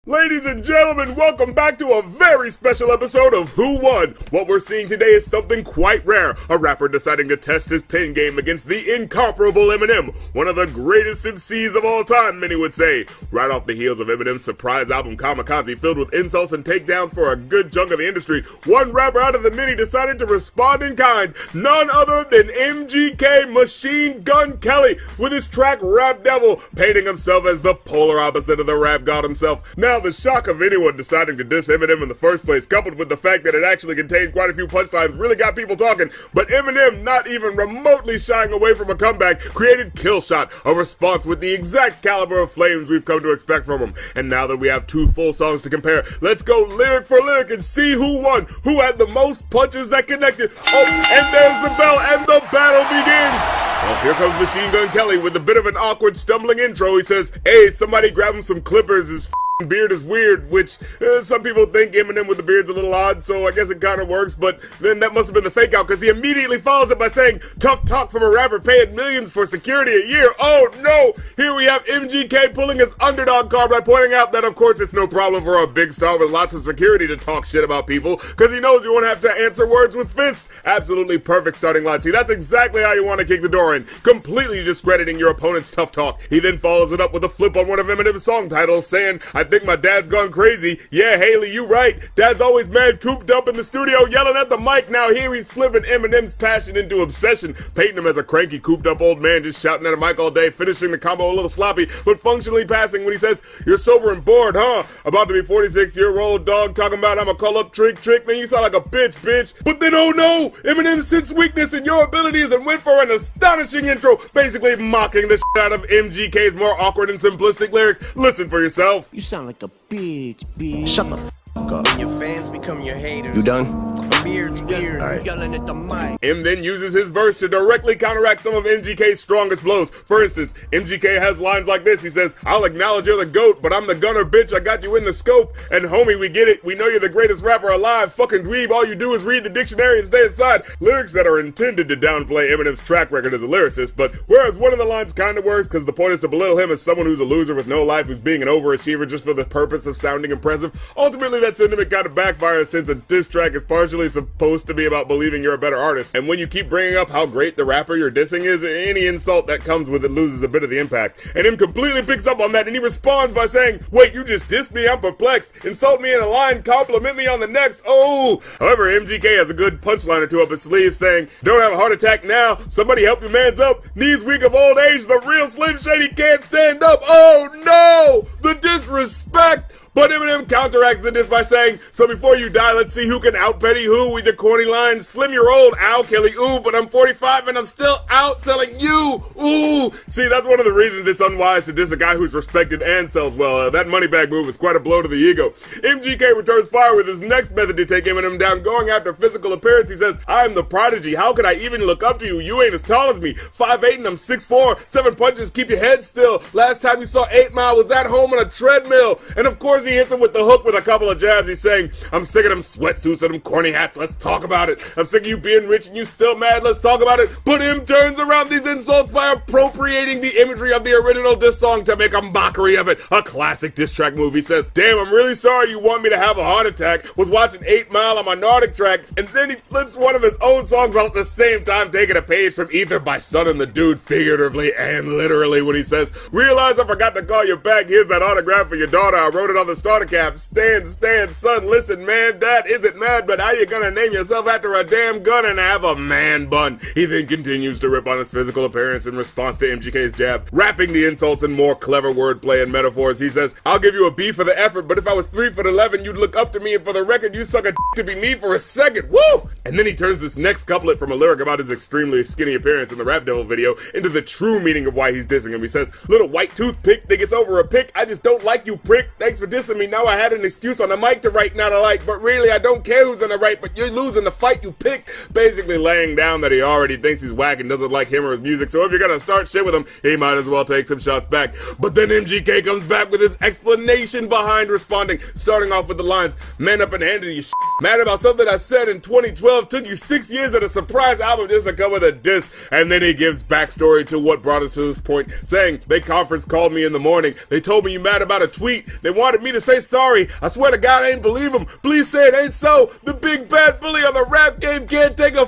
Ladies and gentlemen, welcome back to a very special episode of Who Won? What we're seeing today is something quite rare. A rapper deciding to test his pen game against the incomparable Eminem, one of the greatest MCs of all time, many would say. Right off the heels of Eminem's surprise album Kamikaze, filled with insults and takedowns for a good chunk of the industry, one rapper out of the many decided to respond in kind. None other than MGK Machine Gun Kelly, with his track Rap Devil, painting himself as the polar opposite of the rap god himself. Now, the shock of anyone deciding to diss Eminem in the first place, coupled with the fact that it actually contained quite a few punchlines, really got people talking. But Eminem, not even remotely shying away from a comeback, created Killshot, a response with the exact caliber of flames we've come to expect from him. And now that we have two full songs to compare, let's go lyric for lyric and see who won, who had the most punches that connected. Oh, and there's the bell, and the battle begins! Well, here comes Machine Gun Kelly with a bit of an awkward, stumbling intro. He says, "Hey, somebody grab him some clippers, his beard is weird," which some people think Eminem with the beard's a little odd, so I guess it kind of works, but then that must have been the fake out, because he immediately follows it by saying, "Tough talk from a rapper paying millions for security a year." Oh no! Here we have MGK pulling his underdog card by pointing out that of course it's no problem for a big star with lots of security to talk shit about people, because he knows you won't have to answer words with fists. Absolutely perfect starting line. See, that's exactly how you want to kick the door in, completely discrediting your opponent's tough talk. He then follows it up with a flip on one of Eminem's song titles, saying, "I think my dad's gone crazy." Yeah, Haley, you right. Dad's always mad, cooped up in the studio, yelling at the mic. Now here he's flipping Eminem's passion into obsession, painting him as a cranky, cooped up old man just shouting at a mic all day, finishing the combo a little sloppy, but functionally passing when he says, "You're sober and bored, huh? About to be 46-year-old dog talking about I'm a call up trick, then you sound like a bitch. But then, oh no, Eminem sensed weakness in your abilities and went for an astonishing intro, basically mocking the shit out of MGK's more awkward and simplistic lyrics. Listen for yourself." You sound like a bitch. Shut the f*** up. Your fans become your haters. You done? Beard's weird, All right. yelling at the mic. M then uses his verse to directly counteract some of MGK's strongest blows. For instance, MGK has lines like this. He says, "I'll acknowledge you're the GOAT, but I'm the gunner, bitch. I got you in the scope. And homie, we get it. We know you're the greatest rapper alive. Fucking dweeb. All you do is read the dictionary and stay inside." Lyrics that are intended to downplay Eminem's track record as a lyricist, but whereas one of the lines kind of works because the point is to belittle him as someone who's a loser with no life, who's being an overachiever just for the purpose of sounding impressive, ultimately that sentiment kind of backfires since a diss track is partially supposed to be about believing you're a better artist. And when you keep bringing up how great the rapper you're dissing is, any insult that comes with it loses a bit of the impact. And him completely picks up on that, and he responds by saying, "Wait, you just dissed me? I'm perplexed. Insult me in a line, compliment me on the next. Oh." However, MGK has a good punchline or two up his sleeve saying, "Don't have a heart attack now. Somebody help your man's up. Knees weak of old age. The real Slim Shady can't stand up." Oh no! The disrespect! But Eminem counteracts the diss by saying, "So before you die, let's see who can out-petty who with your corny lines. Slim, you're old, ow, Kelly, ooh, but I'm 45 and I'm still out selling you, ooh." See, that's one of the reasons it's unwise to diss a guy who's respected and sells well. That money bag move is quite a blow to the ego. MGK returns fire with his next method to take Eminem down, going after physical appearance. He says, "I'm the prodigy. How could I even look up to you? You ain't as tall as me. 5'8" and I'm 6'4". 7 punches, keep your head still. Last time you saw 8 Mile was at home on a treadmill." And of course, he hits him with the hook with a couple of jabs. He's saying, "I'm sick of them sweatsuits and them corny hats. Let's talk about it. I'm sick of you being rich and you still mad. Let's talk about it." But him turns around these insults by appropriating the imagery of the original diss song to make a mockery of it. A classic diss track move. He says, "Damn, I'm really sorry you want me to have a heart attack. Was watching 8 Mile on my Nordic track." And then he flips one of his own songs while at the same time taking a page from Ether by Son and the Dude, figuratively and literally, when he says, "Realize I forgot to call you back. Here's that autograph for your daughter. I wrote it on the starter cap. Stand, son, listen, man, Dad isn't mad, but how you gonna name yourself after a damn gun and have a man bun?" He then continues to rip on his physical appearance in response to MGK's jab, wrapping the insults in more clever wordplay and metaphors. He says, "I'll give you a B for the effort, but if I was 3'11", you'd look up to me, and for the record, you suck a to be me for a second. Woo!" And then he turns this next couplet from a lyric about his extremely skinny appearance in the Rap Devil video into the true meaning of why he's dissing him. He says, "Little white toothpick, think it's over a pick. I just don't like you, prick. Thanks for dissing me. Now I had an excuse on the mic to write not alike, but really I don't care who's in the right, but you're losing the fight you picked." Basically laying down that he already thinks he's whack and doesn't like him or his music, so if you're gonna start shit with him, he might as well take some shots back. But then MGK comes back with his explanation behind responding, starting off with the lines, "Man up and handle your shit. Mad about something I said in 2012, took you 6 years at a surprise album just to come with a diss. And then he gives backstory to what brought us to this point, saying, they conference called me in the morning. They told me you mad about a tweet. They wanted me to say sorry. I swear to God I ain't believe them. Please say it ain't so. The big bad bully of the rap game can't take a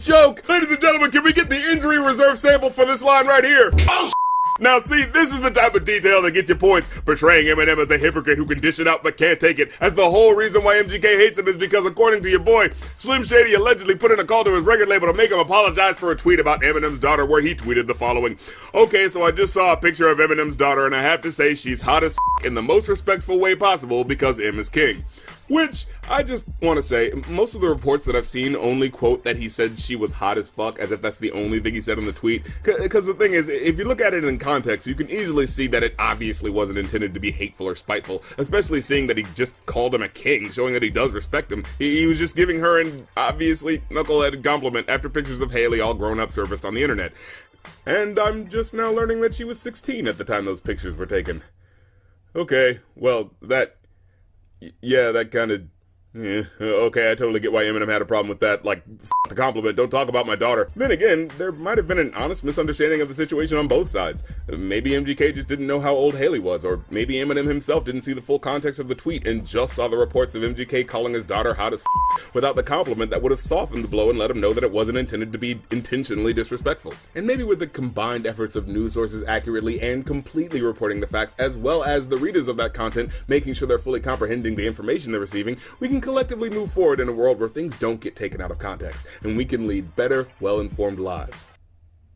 joke. Ladies and gentlemen, can we get the injury reserve sample for this line right here? Oh, now see, this is the type of detail that gets you points, portraying Eminem as a hypocrite who can dish it out but can't take it, as the whole reason why MGK hates him is because, according to your boy, Slim Shady allegedly put in a call to his record label to make him apologize for a tweet about Eminem's daughter where he tweeted the following. Okay, so I just saw a picture of Eminem's daughter and I have to say she's hot as in the most respectful way possible because M is king. Which, I just want to say, most of the reports that I've seen only quote that he said she was hot as fuck, as if that's the only thing he said in the tweet. Because the thing is, if you look at it in context, you can easily see that it obviously wasn't intended to be hateful or spiteful, especially seeing that he just called him a king, showing that he does respect him. He was just giving her an obviously knuckleheaded compliment after pictures of Haley all grown up surfaced on the internet. And I'm just now learning that she was 16 at the time those pictures were taken. Okay, well, yeah, that kind of... Yeah, okay, I totally get why Eminem had a problem with that. Like, the compliment, don't talk about my daughter. Then again, there might have been an honest misunderstanding of the situation on both sides. Maybe MGK just didn't know how old Haley was, or maybe Eminem himself didn't see the full context of the tweet and just saw the reports of MGK calling his daughter hot as without the compliment that would have softened the blow and let him know that it wasn't intended to be intentionally disrespectful. And maybe with the combined efforts of news sources accurately and completely reporting the facts, as well as the readers of that content making sure they're fully comprehending the information they're receiving, we can collectively move forward in a world where things don't get taken out of context, and we can lead better, well-informed lives.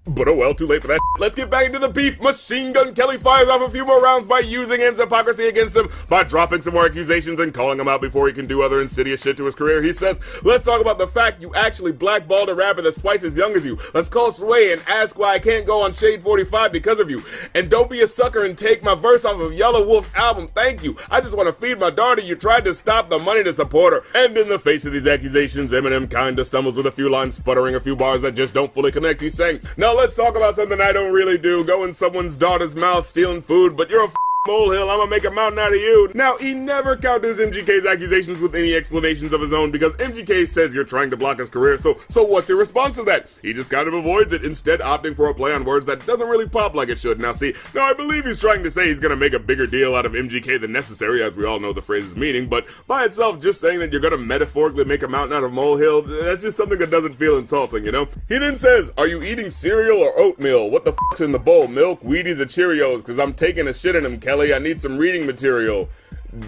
But oh well, too late for that. Let's get back into the beef. Machine Gun Kelly fires off a few more rounds by using M's hypocrisy against him, by dropping some more accusations and calling him out before he can do other insidious shit to his career. He says, let's talk about the fact you actually blackballed a rapper that's twice as young as you. Let's call Sway and ask why I can't go on Shade 45 because of you. And don't be a sucker and take my verse off of Yellow Wolf's album. Thank you. I just want to feed my daughter. You tried to stop the money to support her. And in the face of these accusations, Eminem kinda stumbles with a few lines, sputtering a few bars that just don't fully connect. He's saying, now let's talk about something I don't really do. Go in someone's daughter's mouth stealing food, but you're a molehill, I'm gonna make a mountain out of you. Now, he never counters MGK's accusations with any explanations of his own because MGK says you're trying to block his career, so what's your response to that? He just kind of avoids it, instead opting for a play on words that doesn't really pop like it should. Now see, I believe he's trying to say he's gonna make a bigger deal out of MGK than necessary, as we all know the phrase's meaning, but by itself, just saying that you're gonna metaphorically make a mountain out of molehill, that's just something that doesn't feel insulting, you know? He then says, are you eating cereal or oatmeal? What the fuck's in the bowl? Milk, Wheaties, or Cheerios? Cause I'm taking a shit in them, Kelly. I need some reading material.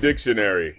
Dictionary.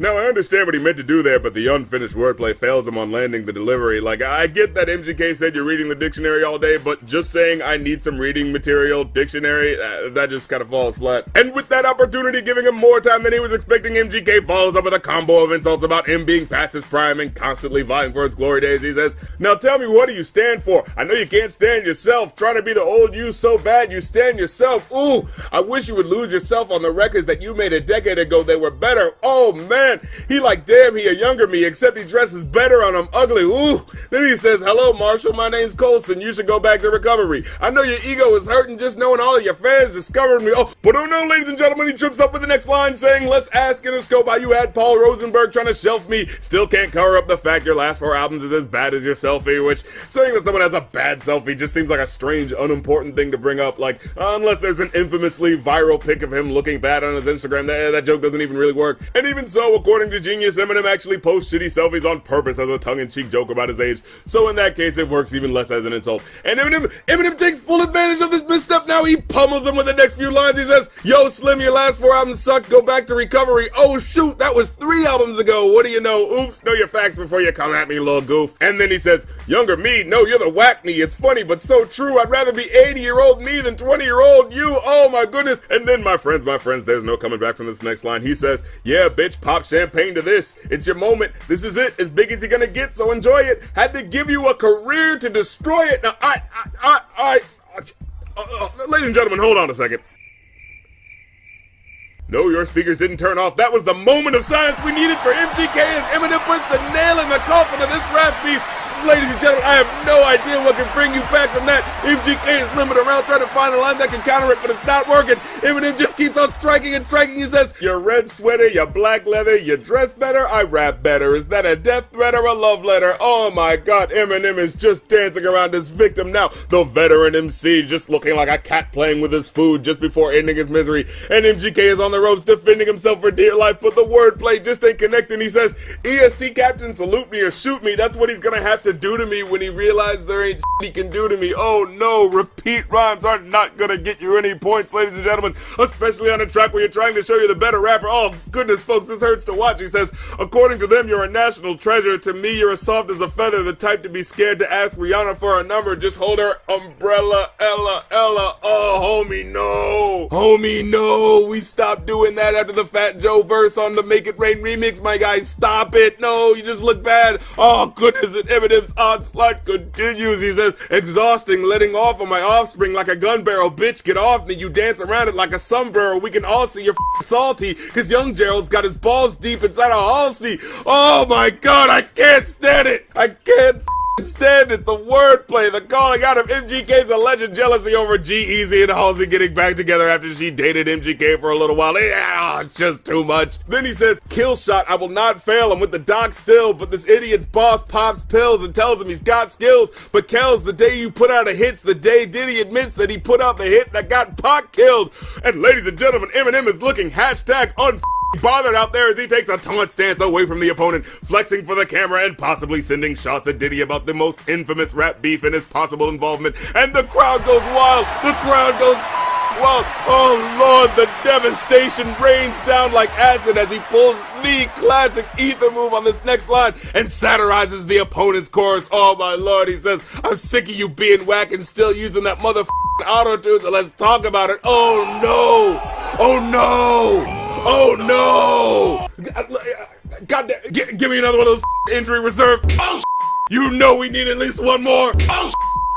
Now, I understand what he meant to do there, but the unfinished wordplay fails him on landing the delivery. Like, I get that MGK said you're reading the dictionary all day, but just saying I need some reading material, dictionary, that just kind of falls flat. And with that opportunity giving him more time than he was expecting, MGK follows up with a combo of insults about him being past his prime and constantly vying for his glory days. He says, now tell me, what do you stand for? I know you can't stand yourself, trying to be the old you so bad you stand yourself. Ooh, I wish you would lose yourself on the records that you made a decade ago. They were better. Oh, man. He like, damn, he a younger me, except he dresses better on him ugly. Ooh. Then he says, hello, Marshall, my name's Colson. You should go back to recovery. I know your ego is hurting just knowing all of your fans discovered me. Oh, but oh no, ladies and gentlemen, he trips up with the next line saying, let's ask in a scope how you had Paul Rosenberg trying to shelf me. Still can't cover up the fact your last 4 albums is as bad as your selfie, which saying that someone has a bad selfie just seems like a strange, unimportant thing to bring up. Like, unless there's an infamously viral pic of him looking bad on his Instagram, that joke doesn't even really work. And even so, according to Genius, Eminem actually posts shitty selfies on purpose as a tongue-in-cheek joke about his age, so in that case it works even less as an insult. And Eminem takes full advantage of this misstep. Now he pummels him with the next few lines. He says, yo Slim, your last 4 albums sucked, go back to recovery. Oh shoot, that was 3 albums ago, what do you know? Oops, know your facts before you come at me, little goof. And then he says, younger me, no, you're the whack me, it's funny but so true, I'd rather be 80-year-old me than 20-year-old you, oh my goodness. And then my friends, there's no coming back from this next line. He says, yeah bitch, pop champagne to this. It's your moment. This is it. As big as you're gonna get, so enjoy it. Had to give you a career to destroy it. Now, ladies and gentlemen, hold on a second. No, your speakers didn't turn off. That was the moment of silence we needed for MGK as Eminem puts the nail in the coffin of this rap beef. ladies and gentlemen, I have no idea what can bring you back from that. MGK is limping around trying to find a line that can counter it, but it's not working. Eminem just keeps on striking and striking. He says, your red sweater, your black leather, you dress better, I rap better. Is that a death threat or a love letter? Oh my God, Eminem is just dancing around his victim now. The veteran MC just looking like a cat playing with his food just before ending his misery. And MGK is on the ropes defending himself for dear life, but the wordplay just ain't connecting. He says, EST captain, salute me or shoot me. That's what he's gonna have to do to me when he realizes there ain't shit he can do to me. Oh no, repeat rhymes are not gonna get you any points, ladies and gentlemen, especially on a track where you're trying to show you're the better rapper. Oh goodness, folks, this hurts to watch. He says, according to them, you're a national treasure. To me, you're as soft as a feather, the type to be scared to ask Rihanna for a number. Just hold her umbrella, Ella. Oh, homie, no. Homie, no. We stopped doing that after the Fat Joe verse on the Make It Rain remix, my guy. Stop it. No, you just look bad. Oh, goodness, and Eminem's onslaught continues. He says, exhausting, letting off on my offspring like a gun barrel. Bitch, get off me. You dance around it like a sombrero. We can all see you're salty, because young Gerald's got his balls deep inside a Halsey. Oh, my God, I can't stand it. I can't stand it. The wordplay, the calling out of MGK's alleged jealousy over G-Eazy and Halsey getting back together after she dated MGK for a little while. Yeah, it's just too much. Then he says, Killshot, I will not fail. I'm with the doc still, but this idiot's boss pops pills and tells him he's got skills. But Kells, the day you put out a hit's the day Diddy admits that he put out the hit that got Pac killed. And ladies and gentlemen, Eminem is looking hashtag bothered out there as he takes a taunt stance away from the opponent, flexing for the camera and possibly sending shots at Diddy about the most infamous rap beef in his possible involvement. And the crowd goes wild. The crowd goes wild. Oh Lord, the devastation rains down like acid as he pulls the classic ether move on this next line and satirizes the opponent's chorus. Oh my Lord, he says, I'm sick of you being whack and still using that motherfucking auto-tune, so let's talk about it. Oh no! Oh no! Oh no! God damn, give me another one of those injury reserve. Oh, you know we need at least one more.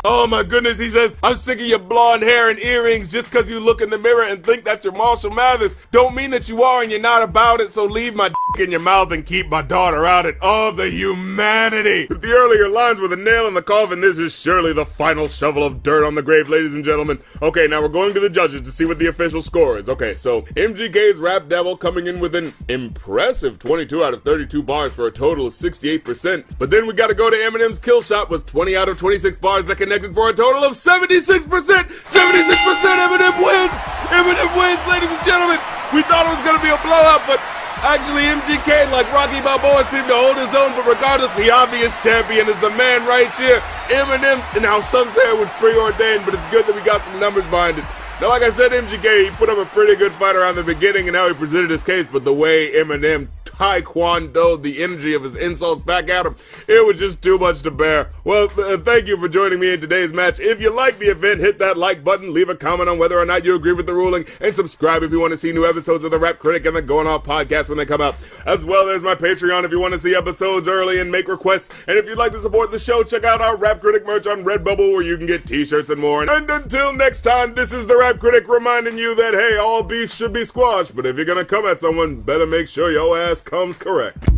Oh my goodness, he says, I'm sick of your blonde hair and earrings just because you look in the mirror and think that you're Marshall Mathers. Don't mean that you are and you're not about it, so leave my dick in your mouth and keep my daughter out it. Oh, the humanity. If the earlier lines were the nail in the coffin, this is surely the final shovel of dirt on the grave, ladies and gentlemen. Okay, now we're going to the judges to see what the official score is. Okay, so MGK's Rap Devil coming in with an impressive 22 out of 32 bars for a total of 68%. But then we gotta go to Eminem's Killshot with 20 out of 26 bars that connected for a total of 76%. 76%, Eminem wins! Eminem wins, ladies and gentlemen! We thought it was gonna be a blowout, but actually MGK, like Rocky Balboa, seemed to hold his own, but regardless, the obvious champion is the man right here, Eminem. And now some say it was preordained, but it's good that we got some numbers behind it. Now, like I said, MGK, he put up a pretty good fight around the beginning and how he presented his case, but the way Eminem taekwondoed the energy of his insults back at him, it was just too much to bear. Well, thank you for joining me in today's match. If you like the event, hit that like button, leave a comment on whether or not you agree with the ruling, and subscribe if you want to see new episodes of the Rap Critic and the Going Off podcast when they come out. As well, there's my Patreon if you want to see episodes early and make requests. And if you'd like to support the show, check out our Rap Critic merch on Redbubble where you can get t-shirts and more. And until next time, this is the Rap Critic reminding you that, hey, all beef should be squashed, but if you're gonna come at someone, better make sure your ass comes correct.